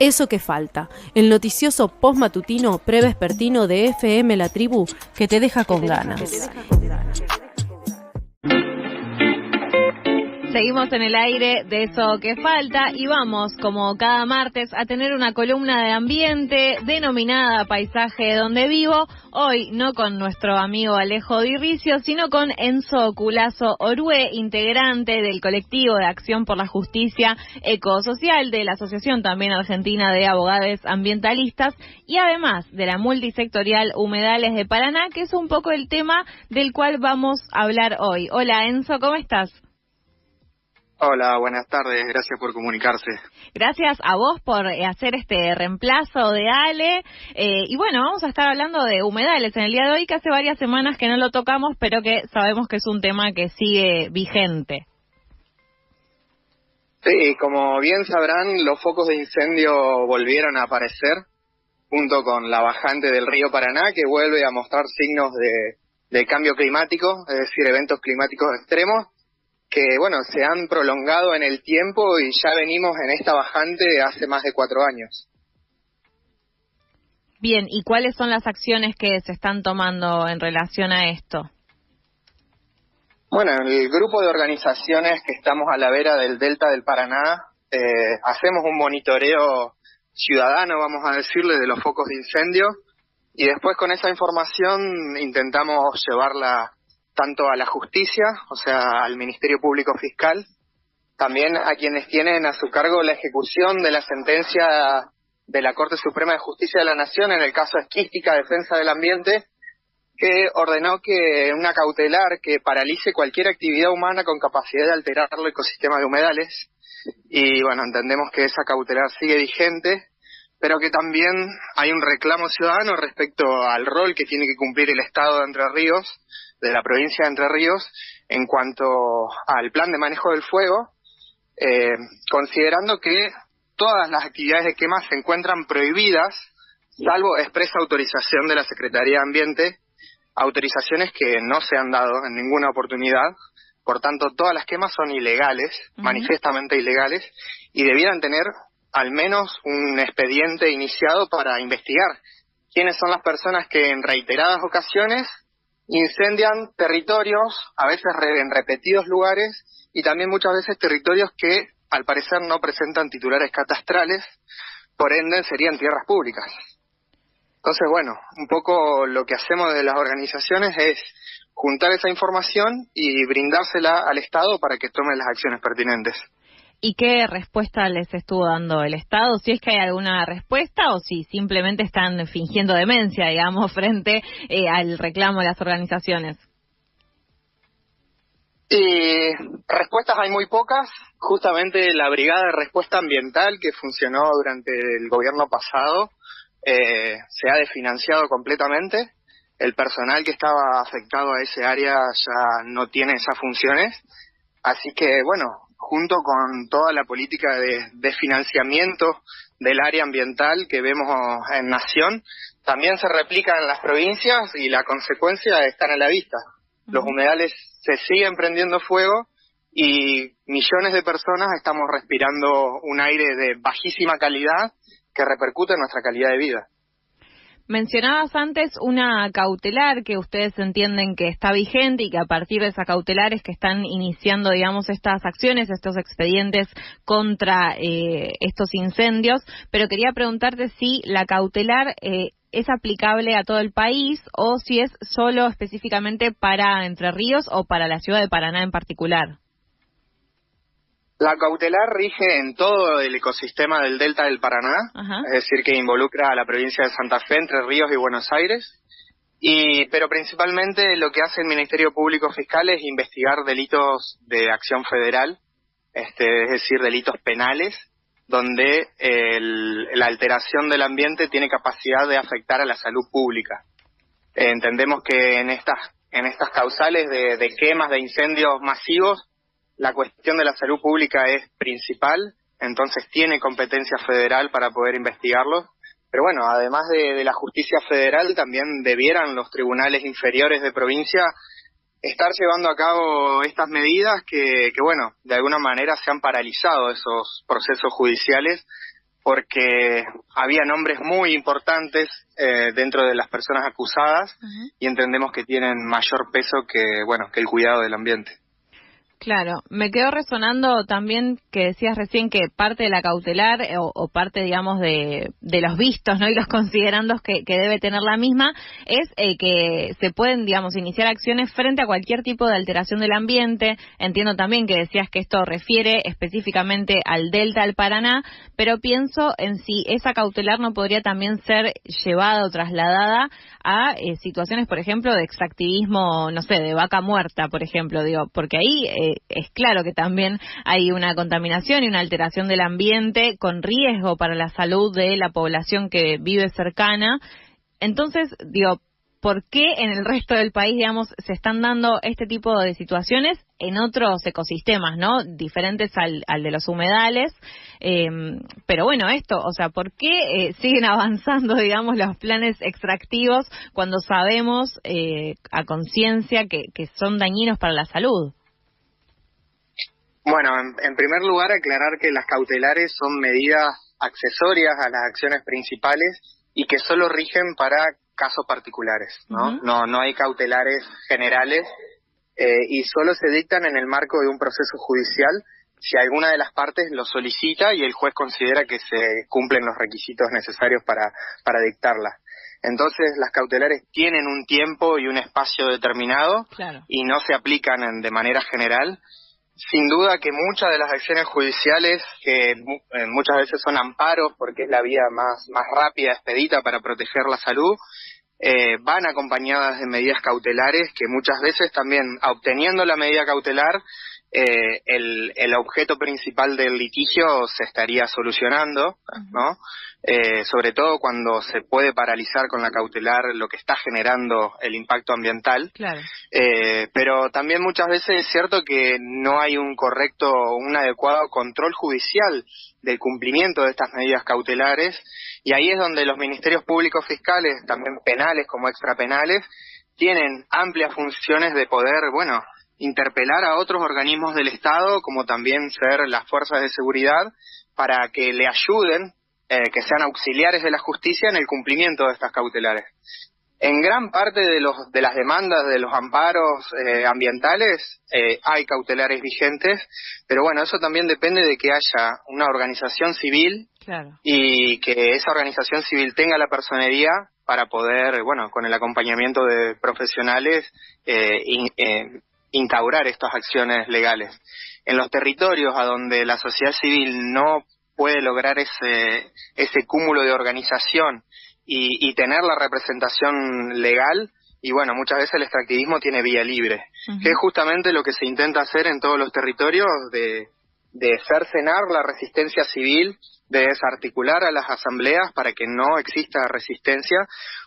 Eso que falta, el noticioso postmatutino prevespertino de FM La Tribu que te deja con ganas. Seguimos en el aire de Eso que falta y vamos, como cada martes, a tener una columna de ambiente denominada Paisaje donde vivo. Hoy no con nuestro amigo Alejo Dirricio, sino con Enzo Culazo Orue, integrante del colectivo de Acción por la Justicia Ecosocial de la Asociación también Argentina de Abogados Ambientalistas y además de la multisectorial Humedales de Paraná, que es un poco el tema del cual vamos a hablar hoy. Hola Enzo, ¿cómo estás? Hola, buenas tardes, gracias por comunicarse. Gracias a vos por hacer este reemplazo de Ale. Y bueno, vamos a estar hablando de humedales en el día de hoy, que hace varias semanas que no lo tocamos, pero que sabemos que es un tema que sigue vigente. Sí, como bien sabrán, los focos de incendio volvieron a aparecer, junto con la bajante del río Paraná, que vuelve a mostrar signos de cambio climático, es decir, eventos climáticos extremos, que bueno, se han prolongado en el tiempo y ya venimos en esta bajante hace más de 4 años. Bien, ¿y cuáles son las acciones que se están tomando en relación a esto? Bueno, el grupo de organizaciones que estamos a la vera del Delta del Paraná, hacemos un monitoreo ciudadano, vamos a decirle, de los focos de incendio, y después con esa información intentamos llevarla tanto a la justicia, o sea, al Ministerio Público Fiscal, también a quienes tienen a su cargo la ejecución de la sentencia de la Corte Suprema de Justicia de la Nación en el caso Esquística Defensa del Ambiente, que ordenó que una cautelar que paralice cualquier actividad humana con capacidad de alterar el ecosistema de humedales. Y bueno, entendemos que esa cautelar sigue vigente, pero que también hay un reclamo ciudadano respecto al rol que tiene que cumplir el Estado de Entre Ríos, de la provincia de Entre Ríos, en cuanto al plan de manejo del fuego, considerando que todas las actividades de quema se encuentran prohibidas, salvo expresa autorización de la Secretaría de Ambiente, autorizaciones que no se han dado en ninguna oportunidad. Por tanto, todas las quemas son ilegales, manifiestamente ilegales, y debieran tener al menos un expediente iniciado para investigar quiénes son las personas que en reiteradas ocasiones incendian territorios, a veces en repetidos lugares, y también muchas veces territorios que al parecer no presentan titulares catastrales, por ende serían tierras públicas. Entonces, bueno, un poco lo que hacemos desde las organizaciones es juntar esa información y brindársela al Estado para que tome las acciones pertinentes. ¿Y qué respuesta les estuvo dando el Estado? Si es que hay alguna respuesta o si simplemente están fingiendo demencia, digamos, frente al reclamo de las organizaciones. Respuestas hay muy pocas. Justamente la Brigada de Respuesta Ambiental que funcionó durante el gobierno pasado se ha desfinanciado completamente. El personal que estaba afectado a ese área ya no tiene esas funciones. Así que, bueno, junto con toda la política de financiamiento del área ambiental que vemos en Nación, también se replica en las provincias y la consecuencia están a la vista. Los humedales se siguen prendiendo fuego y millones de personas estamos respirando un aire de bajísima calidad que repercute en nuestra calidad de vida. Mencionabas antes una cautelar que ustedes entienden que está vigente y que a partir de esa cautelar es que están iniciando, digamos, estas acciones, estos expedientes contra estos incendios, pero quería preguntarte si la cautelar es aplicable a todo el país o si es solo específicamente para Entre Ríos o para la ciudad de Paraná en particular. La cautelar rige en todo el ecosistema del Delta del Paraná, es decir, que involucra a la provincia de Santa Fe, Entre Ríos y Buenos Aires, pero principalmente lo que hace el Ministerio Público Fiscal es investigar delitos de acción federal, es decir, delitos penales, donde la alteración del ambiente tiene capacidad de afectar a la salud pública. Entendemos que en estas causales de quemas, de incendios masivos, la cuestión de la salud pública es principal, entonces tiene competencia federal para poder investigarlo. Pero bueno, además de la justicia federal, también debieran los tribunales inferiores de provincia estar llevando a cabo estas medidas que bueno, de alguna manera se han paralizado esos procesos judiciales porque había nombres muy importantes dentro de las personas acusadas y entendemos que tienen mayor peso que el cuidado del ambiente. Claro, me quedó resonando también que decías recién que parte de la cautelar o parte, digamos, de los vistos, ¿no? Y los considerandos que debe tener la misma es que se pueden, digamos, iniciar acciones frente a cualquier tipo de alteración del ambiente. Entiendo también que decías que esto refiere específicamente al delta del Paraná, pero pienso en si esa cautelar no podría también ser llevada o trasladada a situaciones, por ejemplo, de extractivismo, no sé, de vaca muerta, por ejemplo, digo, porque ahí es claro que también hay una contaminación y una alteración del ambiente con riesgo para la salud de la población que vive cercana. Entonces, digo, ¿por qué en el resto del país, digamos, se están dando este tipo de situaciones en otros ecosistemas, ¿no? Diferentes al de los humedales. Pero bueno, o sea, ¿por qué siguen avanzando, digamos, los planes extractivos cuando sabemos a conciencia que son dañinos para la salud? Bueno, en primer lugar, aclarar que las cautelares son medidas accesorias a las acciones principales y que solo rigen para casos particulares, ¿no? No hay cautelares generales y solo se dictan en el marco de un proceso judicial si alguna de las partes lo solicita y el juez considera que se cumplen los requisitos necesarios para dictarla. Entonces, las cautelares tienen un tiempo y un espacio determinado, claro, y no se aplican de manera general. Sin duda que muchas de las acciones judiciales, que muchas veces son amparos porque es la vía más rápida, expedita para proteger la salud, van acompañadas de medidas cautelares que muchas veces también, obteniendo la medida cautelar, el objeto principal del litigio se estaría solucionando, ¿no? Sobre todo cuando se puede paralizar con la cautelar lo que está generando el impacto ambiental. Claro. Pero también muchas veces es cierto que no hay un adecuado control judicial del cumplimiento de estas medidas cautelares, y ahí es donde los ministerios públicos fiscales, también penales como extrapenales, tienen amplias funciones de poder, interpelar a otros organismos del Estado, como también ser las fuerzas de seguridad, para que le ayuden, que sean auxiliares de la justicia en el cumplimiento de estas cautelares. En gran parte de las demandas de los amparos ambientales hay cautelares vigentes, pero eso también depende de que haya una organización civil, claro, y que esa organización civil tenga la personería para poder, con el acompañamiento de profesionales, instaurar estas acciones legales. En los territorios a donde la sociedad civil no puede lograr ese cúmulo de organización y tener la representación legal, y muchas veces el extractivismo tiene vía libre, que es justamente lo que se intenta hacer en todos los territorios, de cercenar la resistencia civil, de desarticular a las asambleas para que no exista resistencia,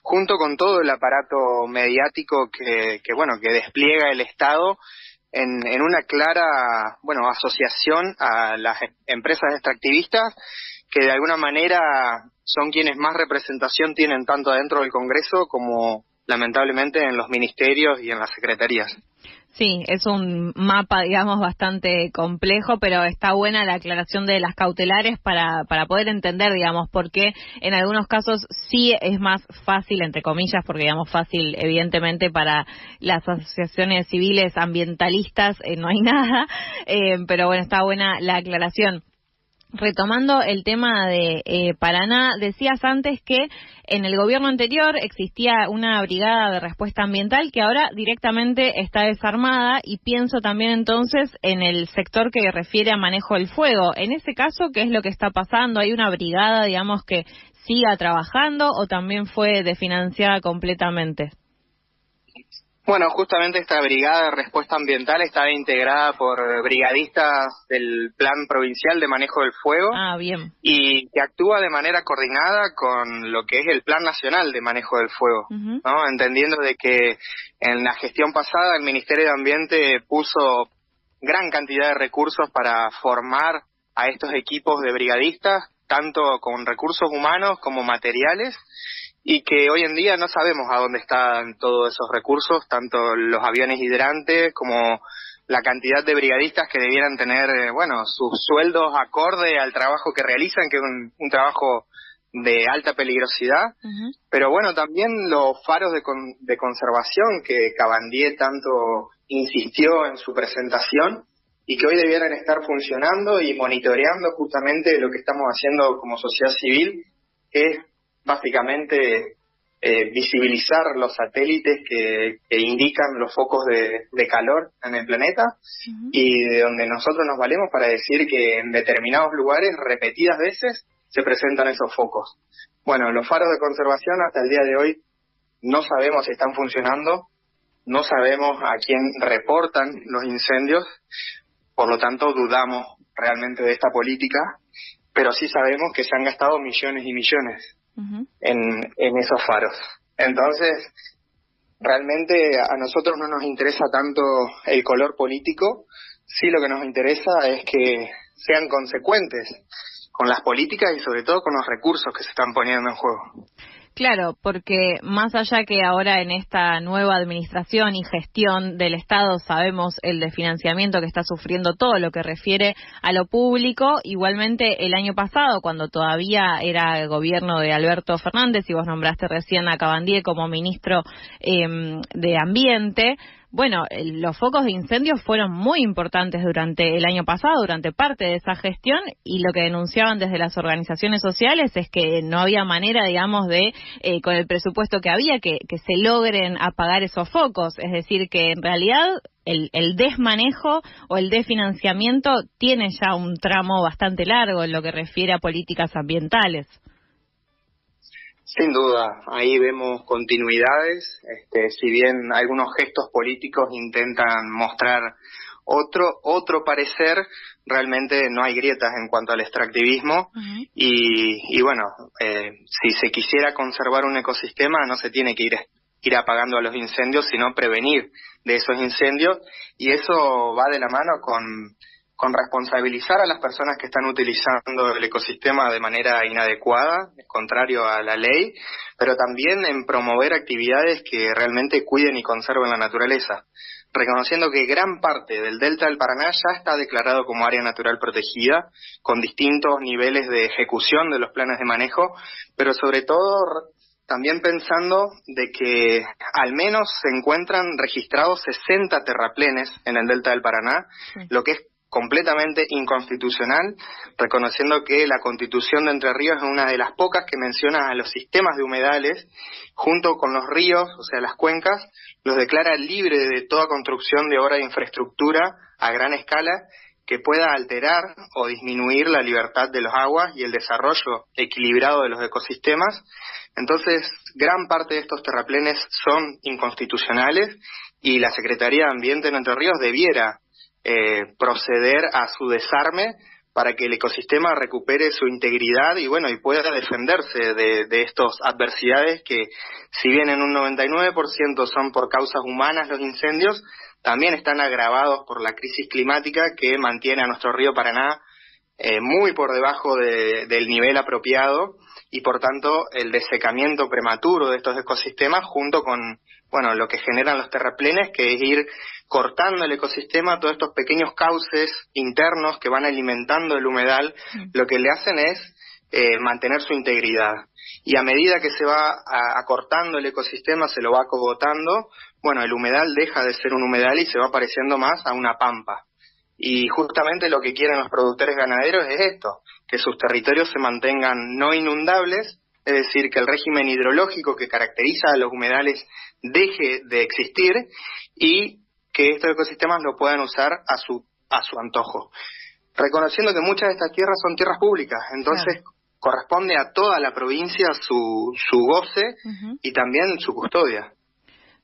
junto con todo el aparato mediático que despliega el Estado en una clara asociación a las empresas extractivistas, que de alguna manera son quienes más representación tienen tanto adentro del Congreso como lamentablemente en los ministerios y en las secretarías. Sí, es un mapa, digamos, bastante complejo, pero está buena la aclaración de las cautelares para poder entender, digamos, por qué en algunos casos sí es más fácil, entre comillas, porque digamos fácil, evidentemente, para las asociaciones civiles ambientalistas no hay nada, pero está buena la aclaración. Retomando el tema de Paraná, decías antes que en el gobierno anterior existía una brigada de respuesta ambiental que ahora directamente está desarmada, y pienso también entonces en el sector que refiere a manejo del fuego. En ese caso, ¿qué es lo que está pasando? ¿Hay una brigada, digamos, que siga trabajando o también fue desfinanciada completamente? Justamente esta brigada de respuesta ambiental está integrada por brigadistas del Plan Provincial de Manejo del Fuego. Ah, bien. Y que actúa de manera coordinada con lo que es el Plan Nacional de Manejo del Fuego, ¿no? Entendiendo de que en la gestión pasada el Ministerio de Ambiente puso gran cantidad de recursos para formar a estos equipos de brigadistas, tanto con recursos humanos como materiales, y que hoy en día no sabemos a dónde están todos esos recursos, tanto los aviones hidrantes como la cantidad de brigadistas que debieran tener, sus sueldos acorde al trabajo que realizan, que es un trabajo de alta peligrosidad, pero bueno, también los faros de conservación que Cabandier tanto insistió en su presentación y que hoy debieran estar funcionando y monitoreando justamente lo que estamos haciendo como sociedad civil, que es básicamente visibilizar los satélites que indican los focos de calor en el planeta y de donde nosotros nos valemos para decir que en determinados lugares repetidas veces se presentan esos focos. Bueno, los faros de conservación hasta el día de hoy no sabemos si están funcionando, no sabemos a quién reportan los incendios, por lo tanto dudamos realmente de esta política, pero sí sabemos que se han gastado millones y millones en esos faros. Entonces, realmente a nosotros no nos interesa tanto el color político, sí lo que nos interesa es que sean consecuentes con las políticas y sobre todo con los recursos que se están poniendo en juego. Claro, porque más allá que ahora en esta nueva administración y gestión del Estado sabemos el desfinanciamiento que está sufriendo todo lo que refiere a lo público, igualmente el año pasado, cuando todavía era el gobierno de Alberto Fernández, y vos nombraste recién a Cabandier como ministro de Ambiente, bueno, los focos de incendios fueron muy importantes durante el año pasado, durante parte de esa gestión, y lo que denunciaban desde las organizaciones sociales es que no había manera, digamos, de, con el presupuesto que había, que se logren apagar esos focos. Es decir, que en realidad el desmanejo o el desfinanciamiento tiene ya un tramo bastante largo en lo que refiere a políticas ambientales. Sin duda, ahí vemos continuidades, si bien algunos gestos políticos intentan mostrar otro parecer, realmente no hay grietas en cuanto al extractivismo y bueno, si se quisiera conservar un ecosistema no se tiene que ir apagando a los incendios, sino prevenir de esos incendios, y eso va de la mano con responsabilizar a las personas que están utilizando el ecosistema de manera inadecuada, contrario a la ley, pero también en promover actividades que realmente cuiden y conserven la naturaleza, reconociendo que gran parte del delta del Paraná ya está declarado como área natural protegida, con distintos niveles de ejecución de los planes de manejo, pero sobre todo también pensando de que al menos se encuentran registrados 60 terraplenes en el delta del Paraná, lo que es completamente inconstitucional, reconociendo que la Constitución de Entre Ríos es una de las pocas que menciona a los sistemas de humedales, junto con los ríos, o sea, las cuencas, los declara libres de toda construcción de obra de infraestructura a gran escala que pueda alterar o disminuir la libertad de los aguas y el desarrollo equilibrado de los ecosistemas. Entonces, gran parte de estos terraplenes son inconstitucionales y la Secretaría de Ambiente de Entre Ríos debiera proceder a su desarme para que el ecosistema recupere su integridad y bueno, y pueda defenderse de estas adversidades que, si bien en un 99% son por causas humanas los incendios, también están agravados por la crisis climática que mantiene a nuestro río Paraná muy por debajo del nivel apropiado, y por tanto el desecamiento prematuro de estos ecosistemas junto con lo que generan los terraplenes, que es ir cortando el ecosistema, todos estos pequeños cauces internos que van alimentando el humedal, lo que le hacen es mantener su integridad. Y a medida que se va acortando el ecosistema, se lo va acogotando, el humedal deja de ser un humedal y se va pareciendo más a una pampa. Y justamente lo que quieren los productores ganaderos es esto, que sus territorios se mantengan no inundables, es decir, que el régimen hidrológico que caracteriza a los humedales deje de existir y que estos ecosistemas lo puedan usar a su antojo. Reconociendo que muchas de estas tierras son tierras públicas, entonces corresponde a toda la provincia su goce y también su custodia.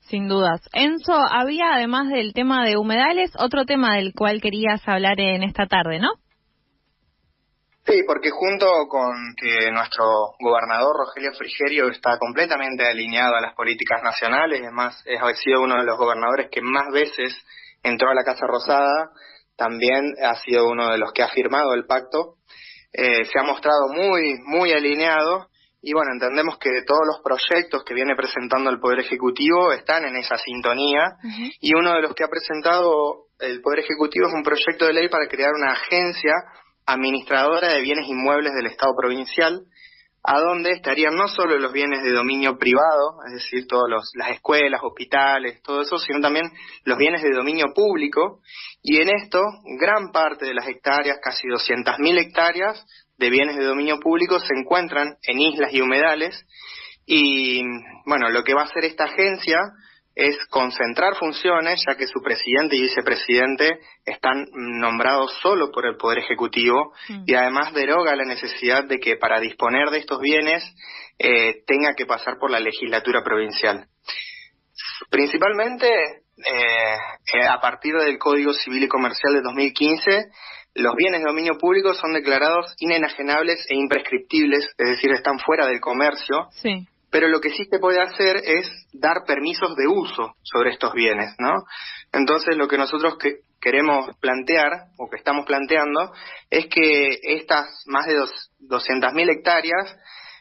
Sin dudas. Enzo, había además del tema de humedales, otro tema del cual querías hablar en esta tarde, ¿no? Sí, porque junto con que nuestro gobernador Rogelio Frigerio está completamente alineado a las políticas nacionales, además ha sido uno de los gobernadores que más veces entró a la Casa Rosada, también ha sido uno de los que ha firmado el pacto, se ha mostrado muy alineado. Y entendemos que todos los proyectos que viene presentando el Poder Ejecutivo están en esa sintonía, y uno de los que ha presentado el Poder Ejecutivo es un proyecto de ley para crear una agencia administradora de bienes inmuebles del Estado provincial, a donde estarían no solo los bienes de dominio privado, es decir, las escuelas, hospitales, todo eso, sino también los bienes de dominio público, y en esto, gran parte de las hectáreas, casi 200.000 hectáreas de bienes de dominio público se encuentran en islas y humedales, y bueno, lo que va a hacer esta agencia es concentrar funciones, ya que su presidente y vicepresidente están nombrados solo por el Poder Ejecutivo, y además deroga la necesidad de que para disponer de estos bienes tenga que pasar por la legislatura provincial. Principalmente, a partir del Código Civil y Comercial de 2015, los bienes de dominio público son declarados inenajenables e imprescriptibles, es decir, están fuera del comercio. Sí. Pero lo que sí se puede hacer es dar permisos de uso sobre estos bienes, ¿no? Entonces, lo que nosotros queremos plantear, o que estamos planteando, es que estas más de 200.000 hectáreas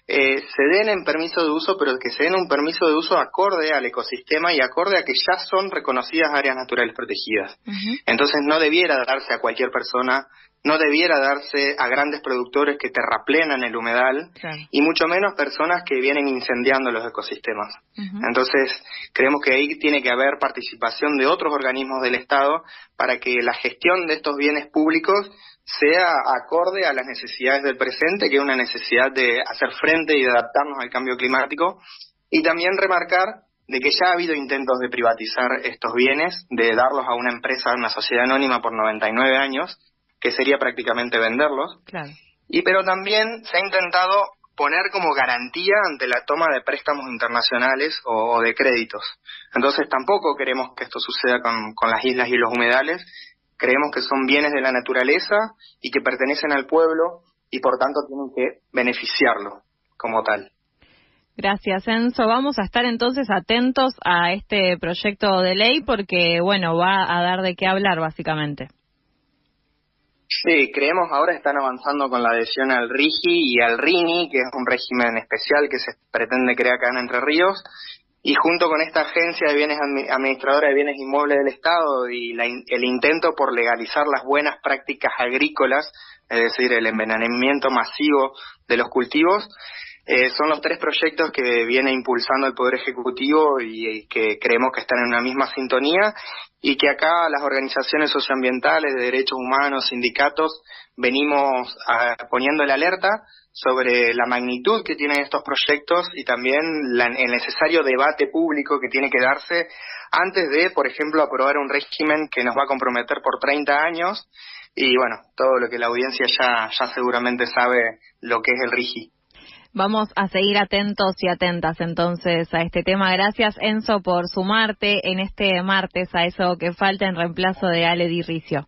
se den en permiso de uso, pero que se den un permiso de uso acorde al ecosistema y acorde a que ya son reconocidas áreas naturales protegidas. Entonces, no debiera darse a cualquier persona, no debiera darse a grandes productores que terraplenan el humedal, y mucho menos personas que vienen incendiando los ecosistemas. Entonces, creemos que ahí tiene que haber participación de otros organismos del Estado para que la gestión de estos bienes públicos sea acorde a las necesidades del presente, que es una necesidad de hacer frente y de adaptarnos al cambio climático, y también remarcar de que ya ha habido intentos de privatizar estos bienes, de darlos a una empresa, a una sociedad anónima por 99 años, que sería prácticamente venderlos. Pero también se ha intentado poner como garantía ante la toma de préstamos internacionales o de créditos. Entonces tampoco queremos que esto suceda con las islas y los humedales. Creemos que son bienes de la naturaleza y que pertenecen al pueblo y por tanto tienen que beneficiarlo como tal. Gracias, Enzo. Vamos a estar entonces atentos a este proyecto de ley porque, bueno, va a dar de qué hablar básicamente. Sí, creemos ahora están avanzando con la adhesión al RIGI y al RINI, que es un régimen especial que se pretende crear acá en Entre Ríos, y junto con esta agencia de bienes administradora de bienes inmuebles del Estado y el intento por legalizar las buenas prácticas agrícolas, es decir, el envenenamiento masivo de los cultivos, son los 3 proyectos que viene impulsando el Poder Ejecutivo y que creemos que están en una misma sintonía, y que acá las organizaciones socioambientales de derechos humanos, sindicatos, venimos poniendo la alerta sobre la magnitud que tienen estos proyectos y también el necesario debate público que tiene que darse antes de, por ejemplo, aprobar un régimen que nos va a comprometer por 30 años, y bueno, todo lo que la audiencia ya seguramente sabe lo que es el RIGI. Vamos a seguir atentos y atentas entonces a este tema. Gracias, Enzo, por sumarte en este martes a Eso que Falta en reemplazo de Ale Di Ricio.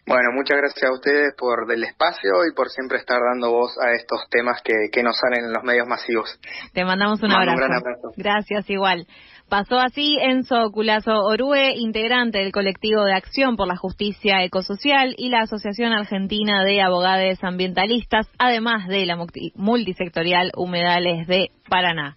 Bueno, muchas gracias a ustedes por el espacio y por siempre estar dando voz a estos temas que nos salen en los medios masivos. Te mandamos un abrazo. Un gran abrazo. Gracias, igual. Pasó así Enzo Culazo Orue, integrante del colectivo de Acción por la Justicia Ecosocial y la Asociación Argentina de Abogados Ambientalistas, además de la multisectorial Humedales de Paraná.